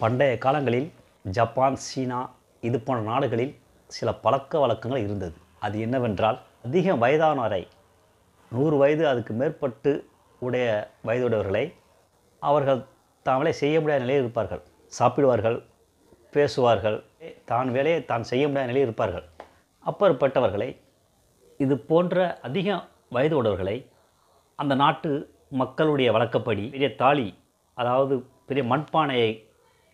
பண்டைய காலங்களில் ஜப்பான், சீனா இது போன்ற நாடுகளில் சில பழக்க வழக்கங்கள் இருந்தது. அது என்னவென்றால், அதிக வயதானவரை 100 வயது அதுக்கு மேற்பட்டு உடைய வயதுடையவர்களை அவர்கள் தாங்களே செய்ய முடியாத நிலையில் இருப்பார்கள். சாப்பிடுவார்கள், பேசுவார்கள், தான் வேலையை தான் செய்ய முடியாத நிலையில் இருப்பார்கள். அப்பேற்பட்டவர்களை, இது போன்ற அதிக வயது உடையவர்களை அந்த நாட்டு மக்களுடைய வழக்கப்படி பெரிய தாலி, அதாவது பெரிய மண்பானையை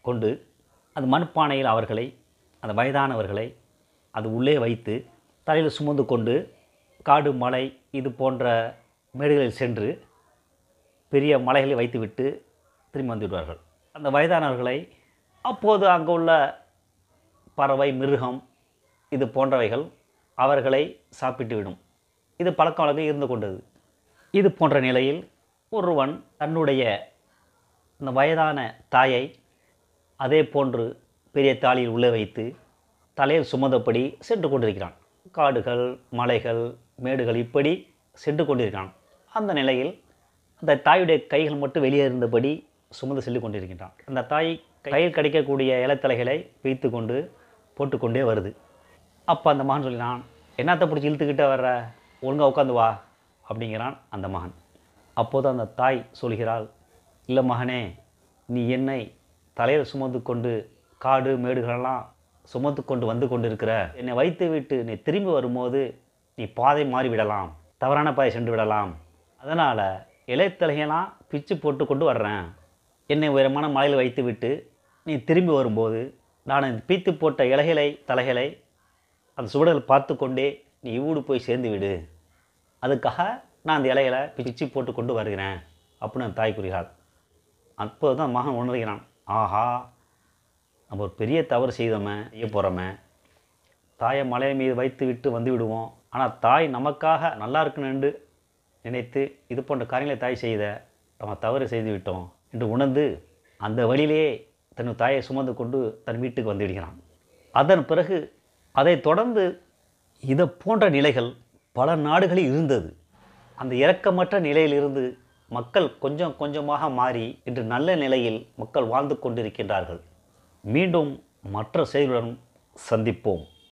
கொண்டு அந்த மண்பானையில் அவர்களை, அந்த வயதானவர்களை அது உள்ளே வைத்து தலையில் சுமந்து கொண்டு காடு, மலை இது போன்ற மேடுகளில் சென்று பெரிய மலைகளை வைத்துவிட்டு திரும்பி வந்துவிடுவார்கள். அந்த வயதானவர்களை அப்போது அங்கே உள்ள பறவை, மிருகம் இது போன்றவைகள் அவர்களை சாப்பிட்டு விடும். இது பழக்க வழக்கம் இருந்து கொண்டது. இது போன்ற நிலையில் ஒருவன் தன்னுடைய அந்த வயதான தாயை அதே போன்று பெரிய தாலியில் உள்ளே வைத்து தலையில் சுமந்தபடி சென்று கொண்டிருக்கிறான். காடுகள், மலைகள், மேடுகள் இப்படி சென்று கொண்டிருக்கிறான். அந்த நிலையில் அந்த தாயுடைய கைகள் மட்டும் வெளியே இருந்தபடி சுமந்து செல்லு கொண்டிருக்கின்றான். அந்த தாய் கையில் கிடைக்கக்கூடிய இலைத்தலைகளை வைத்து கொண்டு போட்டுக்கொண்டே வருது. அப்போ அந்த மகன் சொல்லினான், என்னத்தை பிடிச்சி இழுத்துக்கிட்டே வர்ற, ஒழுங்காக உட்காந்து வா அப்படிங்கிறான் அந்த மகன். அப்போது அந்த தாய் சொல்கிறாள், இல்லை மகனே, நீ என்னை தலையில் சுமந்து கொண்டு காடு மேடுகளெல்லாம் சுமந்து கொண்டு வந்து கொண்டிருக்கிற, என்னை வைத்து விட்டு நீ திரும்பி வரும்போது நீ பாதை மாறிவிடலாம், தவறான பாதை சென்று விடலாம். அதனால் இலைத்தலைகளாம் பிச்சு போட்டு கொண்டு வர்றேன். என்னை உயரமான மலையில் வைத்து விட்டு நீ திரும்பி வரும்போது நான் பீத்து போட்ட தலைகளை அந்த சுவடுகள் பார்த்து கொண்டே நீ ஊடு போய் சேர்ந்து விடு. அதுக்காக நான் அந்த இலைகளை பிச்சு போட்டு கொண்டு வருகிறேன் அப்படின்னு அந்த தாய் கூறுகிறாள். அப்போது தான் மகன் உணர்கிறான், ஆஹா, நம்ம ஒரு பெரிய தவறு செய்ய போகிறோமே. தாயை மலை மீது வைத்து விட்டு வந்து விடுவோம், ஆனால் தாய் நமக்காக நல்லா இருக்குன்னு நினைத்து இது போன்ற காரியங்களை தாய் செய்த நம்ம தவறு செய்து விட்டோம் என்று உணர்ந்து அந்த வழியிலேயே தன் தாயை சுமந்து கொண்டு தன் வீட்டுக்கு வந்து விடுகிறான். அதன் பிறகு அதை தொடர்ந்து இதை போன்ற நிலைகள் பல நாடுகளில் இருந்தது. அந்த இரக்கமற்ற நிலையிலிருந்து மக்கள் கொஞ்சம் கொஞ்சமாக மாறி இன்று நல்ல நிலையில் மக்கள் வாழ்ந்து கொண்டிருக்கின்றார்கள். மீண்டும் மற்ற செய்திகளுடன் சந்திப்போம்.